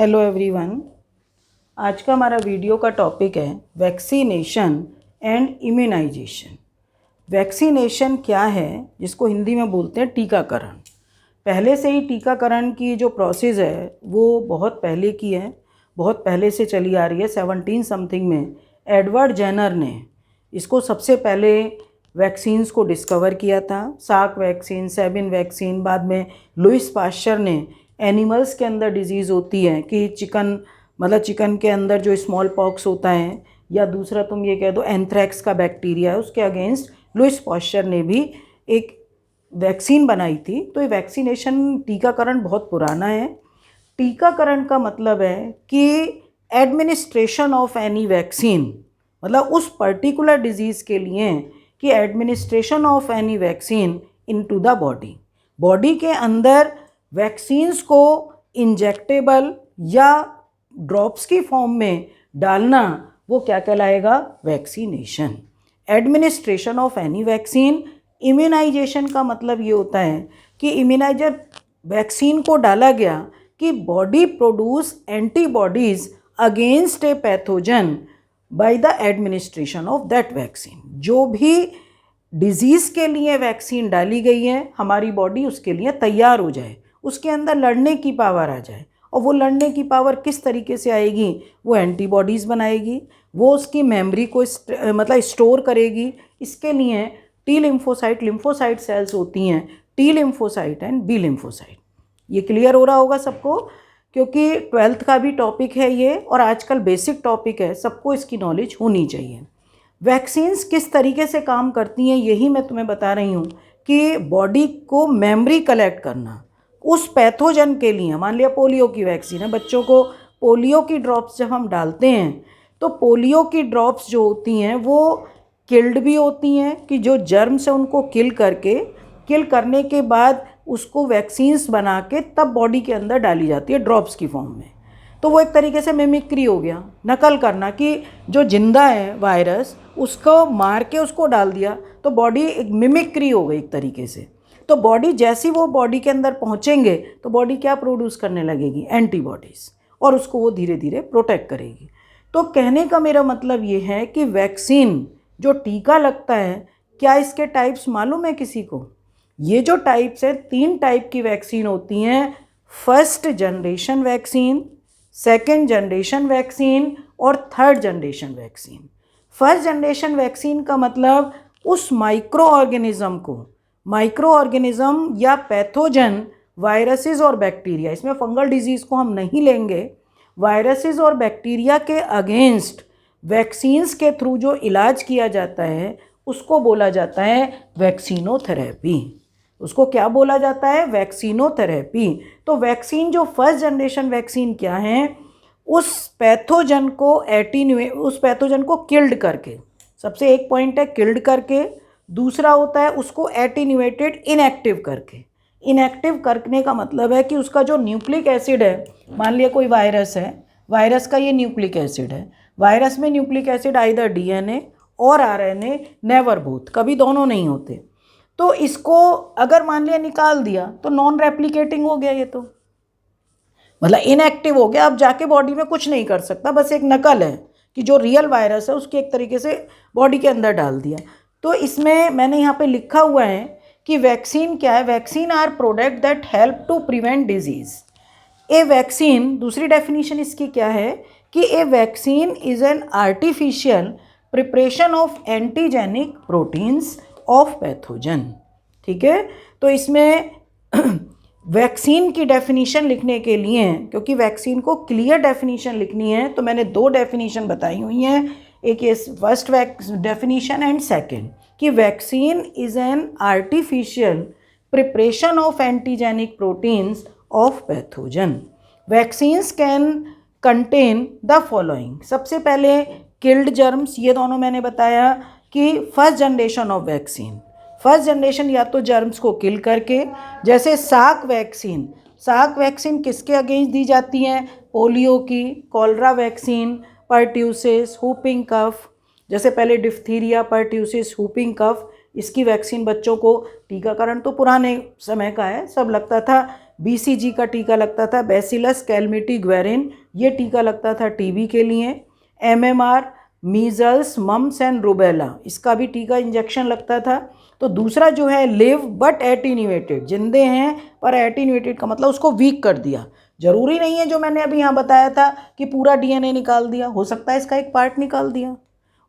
Hello everyone. आज का हमारा वीडियो का टॉपिक है वैक्सीनेशन एंड इम्यूनाइजेशन। वैक्सीनेशन क्या है, जिसको हिंदी में बोलते हैं टीकाकरण। पहले से ही टीकाकरण की जो प्रोसेस है वो बहुत पहले की है, बहुत पहले से चली आ रही है। 17 समथिंग में एडवर्ड जेनर ने इसको सबसे पहले वैक्सीन्स को डिस्कवर किया था। सार्क वैक्सीन, सेबिन वैक्सीन, बाद में लुइस पाश्चर ने एनिमल्स के अंदर डिजीज़ होती है कि चिकन के अंदर जो स्मॉल पॉक्स होता है, या दूसरा तुम ये कह दो एंथ्रैक्स का बैक्टीरिया है, उसके अगेंस्ट लुइस पाश्चर ने भी एक वैक्सीन बनाई थी। तो ये वैक्सीनेशन टीकाकरण बहुत पुराना है। टीकाकरण का मतलब है कि एडमिनिस्ट्रेशन ऑफ एनी वैक्सीन, मतलब उस पर्टिकुलर डिजीज़ के लिए कि administration of any vaccine into the body के अंदर वैक्सीन्स को इंजेक्टेबल या ड्रॉप्स की फॉर्म में डालना, वो क्या कहलाएगा? Vaccination. Administration of any vaccine. Immunization का मतलब ये होता है कि इम्यूनाइजर वैक्सीन को डाला गया कि body produce antibodies against a pathogen by the administration of that vaccine. जो भी डिजीज़ के लिए वैक्सीन डाली गई है, हमारी बॉडी उसके लिए तैयार हो जाए, उसके अंदर लड़ने की पावर आ जाए। और वो लड़ने की पावर किस तरीके से आएगी? वो एंटीबॉडीज़ बनाएगी, वो उसकी मेमोरी को स्टोर करेगी। इसके लिए टी लिम्फोसाइट सेल्स होती हैं, T lymphocyte and B lymphocyte. ये क्लियर हो रहा होगा सबको, क्योंकि 12th का भी टॉपिक है ये और आजकल बेसिक टॉपिक है, सबको इसकी नॉलेज होनी चाहिए। वैक्सीन्स किस तरीके से काम करती हैं यही मैं तुम्हें बता रही हूँ कि बॉडी को मेमोरी कलेक्ट करना उस पैथोजन के लिए। मान लिया पोलियो की वैक्सीन है, बच्चों को पोलियो की ड्रॉप्स जब हम डालते हैं तो पोलियो की ड्रॉप्स जो होती हैं वो किल्ड भी होती हैं, कि जो जर्म्स है उनको किल करने के बाद उसको वैक्सीन्स बना के तब बॉडी के अंदर डाली जाती है ड्रॉप्स की फॉर्म में। तो वो एक तरीके से मिमिक्री हो गया, नकल करना, कि जो जिंदा है वायरस उसको मार के उसको डाल दिया, तो बॉडी एक मिमिक्री हो गई एक तरीके से। तो बॉडी जैसी वो बॉडी के अंदर पहुंचेंगे तो बॉडी क्या प्रोड्यूस करने लगेगी? एंटीबॉडीज़, और उसको वो धीरे धीरे प्रोटेक्ट करेगी। तो कहने का मेरा मतलब ये है कि वैक्सीन जो टीका लगता है, क्या इसके टाइप्स मालूम है किसी को? ये जो टाइप्स है, 3 टाइप की वैक्सीन होती हैं। First generation vaccine, second generation vaccine और third generation vaccine. First generation vaccine का मतलब उस माइक्रो ऑर्गेनिज्म या पैथोजन, वायरसेस और बैक्टीरिया, इसमें फंगल डिजीज़ को हम नहीं लेंगे, वायरसेस और बैक्टीरिया के अगेंस्ट वैक्सीन्स के थ्रू जो इलाज किया जाता है उसको बोला जाता है वैक्सीनोथेरेपी। उसको क्या बोला जाता है? वैक्सीनोथेरेपी। तो वैक्सीन जो फर्स्ट जनरेशन वैक्सीन क्या है, उस पैथोजन को किल्ड करके, सबसे एक पॉइंट है किल्ड करके, दूसरा होता है उसको एटीन्यूएटेड इनएक्टिव करके। इनएक्टिव करने का मतलब है कि उसका जो न्यूक्लिक एसिड है, मान लिया कोई वायरस है, वायरस का ये न्यूक्लिक एसिड है, वायरस में न्यूक्लिक एसिड आइदर डीएनए और आरएनए, नेवर बोथ, कभी दोनों नहीं होते। तो इसको अगर मान लिया निकाल दिया तो नॉन रेप्लिकेटिंग हो गया, ये तो मतलब इनएक्टिव हो गया, अब जाके बॉडी में कुछ नहीं कर सकता, बस एक नकल है कि जो रियल वायरस है उसके एक तरीके से बॉडी के अंदर डाल दिया। तो इसमें मैंने यहाँ पे लिखा हुआ है कि वैक्सीन क्या है? Vaccine are product that help to prevent disease. A vaccine, दूसरी डेफिनेशन इसकी क्या है कि a vaccine is an artificial preparation of antigenic proteins of pathogen. ठीक है, तो इसमें वैक्सीन की डेफिनेशन लिखने के लिए, क्योंकि वैक्सीन को क्लियर डेफिनेशन लिखनी है, तो मैंने 2 डेफिनेशन बताई हुई हैं, एक ये फर्स्ट डेफिनेशन एंड सेकेंड, कि vaccine is an artificial preparation of antigenic proteins of pathogen. Vaccines can contain the following. सबसे पहले किल्ड जर्म्स, ये दोनों मैंने बताया कि first generation of vaccine, first generation या तो जर्म्स को किल करके, जैसे सार्क वैक्सीन किसके अगेंस्ट दी जाती हैं? पोलियो की, cholera vaccine, pertussis, whooping cough, जैसे पहले डिफ्थीरिया, पर्ट्यूसिस, हुपिंग कफ, इसकी वैक्सीन बच्चों को, टीकाकरण तो पुराने समय का है, सब लगता था BCG का टीका लगता था, बैसिलस कैलमिटी ग्वेरिन, ये टीका लगता था टीबी के लिए। MMR measles mumps and rubella, इसका भी टीका इंजेक्शन लगता था। तो दूसरा जो है लिव बट एटीन्यूएटेड, जिंदे हैं पर एटीन्यूएटेड का मतलब उसको वीक कर दिया। जरूरी नहीं है जो मैंने अभी यहाँ बताया था कि पूरा DNA निकाल दिया, हो सकता है इसका एक पार्ट निकाल दिया,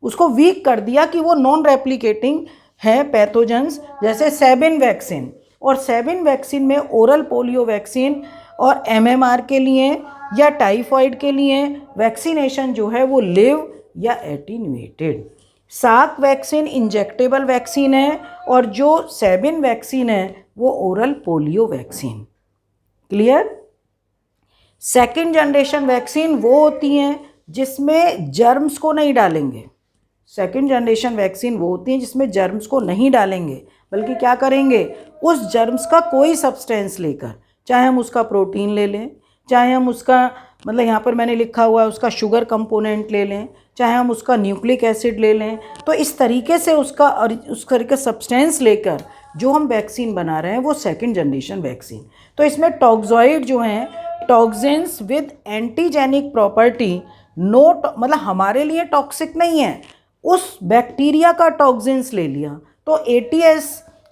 उसको वीक कर दिया कि वो नॉन रेप्लिकेटिंग है पैथोजेंस, जैसे सेबिन वैक्सीन। और सेबिन वैक्सीन में ओरल पोलियो वैक्सीन और MMR के लिए या टाइफॉइड के लिए वैक्सीनेशन जो है वो लिव या एटीन्यूएटेड। साक वैक्सीन इंजेक्टेबल वैक्सीन है और जो सेबिन वैक्सीन है वो oral polio vaccine. Clear? Second generation vaccine वो होती हैं जिसमें जर्म्स को नहीं डालेंगे। सेकेंड जनरेशन वैक्सीन वो होती हैं जिसमें जर्म्स को नहीं डालेंगे, बल्कि क्या करेंगे, उस जर्म्स का कोई सब्सटेंस लेकर, चाहे हम उसका प्रोटीन ले लें, चाहे हम उसका मतलब यहाँ पर मैंने लिखा हुआ है उसका शुगर कंपोनेंट ले लें, चाहे हम उसका न्यूक्लिक एसिड ले लें, तो इस तरीके से उसका और उस तरीके सब्सटेंस लेकर जो हम वैक्सीन बना रहे हैं वो सेकेंड जनरेशन वैक्सीन। तो इसमें टॉक्सॉइड जो हैं, टॉक्सिन्स विद एंटीजेनिक प्रॉपर्टी, मतलब हमारे लिए टॉक्सिक नहीं है, उस बैक्टीरिया का टॉक्सिन्स ले लिया। तो ATS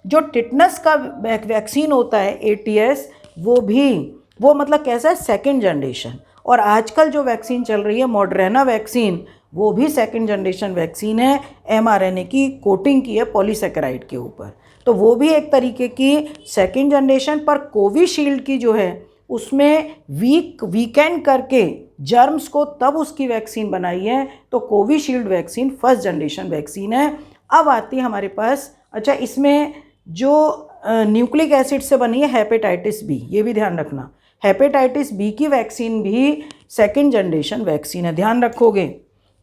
जो टिटनस का वैक्सीन होता है ATS, वो मतलब कैसा है, सेकेंड जनरेशन। और आजकल जो वैक्सीन चल रही है मॉडर्ना वैक्सीन, वो भी सेकेंड जनरेशन वैक्सीन है, mRNA की कोटिंग की है पॉलीसेकेराइड के ऊपर, तो वो भी एक तरीके की सेकेंड जनरेशन। पर कोविशील्ड की जो है उसमें वीकेंड करके जर्म्स को तब उसकी वैक्सीन बनाई है, तो Covishield vaccine first generation vaccine है। अब आती है हमारे पास, अच्छा इसमें जो न्यूक्लिक एसिड से बनी है हेपेटाइटिस बी, ये भी ध्यान रखना, हेपेटाइटिस बी की वैक्सीन भी सेकेंड जनरेशन वैक्सीन है, ध्यान रखोगे।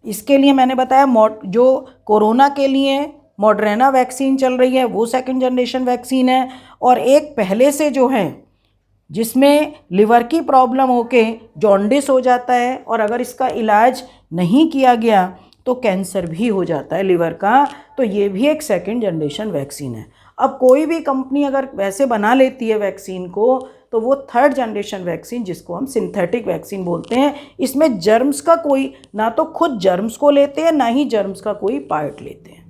इसके लिए मैंने बताया जो कोरोना के लिए मॉडर्ना वैक्सीन चल रही है वो सेकेंड जनरेशन वैक्सीन है, और एक पहले से जो है जिसमें लिवर की प्रॉब्लम होके जॉन्डिस हो जाता है, और अगर इसका इलाज नहीं किया गया तो कैंसर भी हो जाता है लिवर का, तो ये भी एक सेकेंड जनरेशन वैक्सीन है। अब कोई भी कंपनी अगर वैसे बना लेती है वैक्सीन को, तो वो थर्ड जनरेशन वैक्सीन, जिसको हम सिंथेटिक वैक्सीन बोलते हैं, इसमें जर्म्स का कोई, ना तो खुद जर्म्स को लेते हैं ना ही जर्म्स का कोई पार्ट लेते हैं।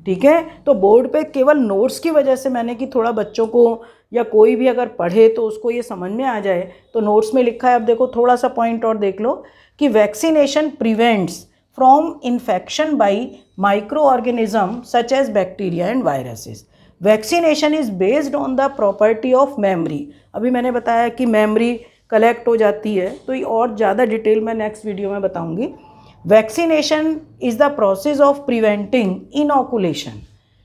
ठीक है, तो बोर्ड पे केवल नोट्स की वजह से मैंने कि थोड़ा बच्चों को या कोई भी अगर पढ़े तो उसको ये समझ में आ जाए, तो नोट्स में लिखा है। अब देखो थोड़ा सा पॉइंट और देख लो कि vaccination prevents from infection by micro organism such as bacteria and viruses. Vaccination is based on the property of memory. अभी मैंने बताया कि मेमोरी कलेक्ट हो जाती है, तो ये और ज़्यादा डिटेल मैं नेक्स्ट वीडियो में बताऊंगी। Vaccination is the process of preventing inoculation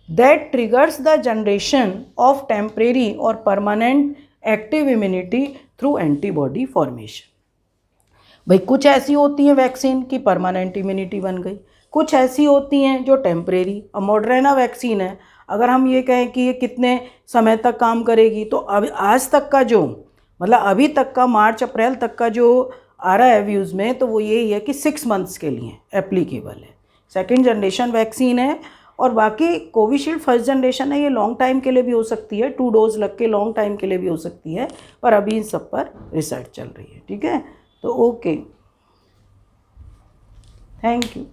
that triggers the generation of temporary or permanent active immunity through antibody formation। भाई कुछ ऐसी होती हैं वैक्सीन की परमानेंट इम्यूनिटी बन गई, कुछ ऐसी होती हैं जो टेम्परेरी। अब मॉडर्ना वैक्सीन है, अगर हम ये कहें कि ये कितने समय तक काम करेगी, तो अब आज तक का जो मतलब अभी तक का मार्च अप्रैल तक का जो आ रहा है व्यूज़ में, तो वो यही है कि 6 मंथ्स के लिए एप्लीकेबल है, सेकेंड जनरेशन वैक्सीन है। और बाकी कोविशील्ड फर्स्ट जनरेशन है, ये लॉन्ग टाइम के लिए भी हो सकती है, 2 डोज लग के लॉन्ग टाइम के लिए भी हो सकती है, पर अभी इन सब पर रिसर्च चल रही है। ठीक है, तो ओके, थैंक यू।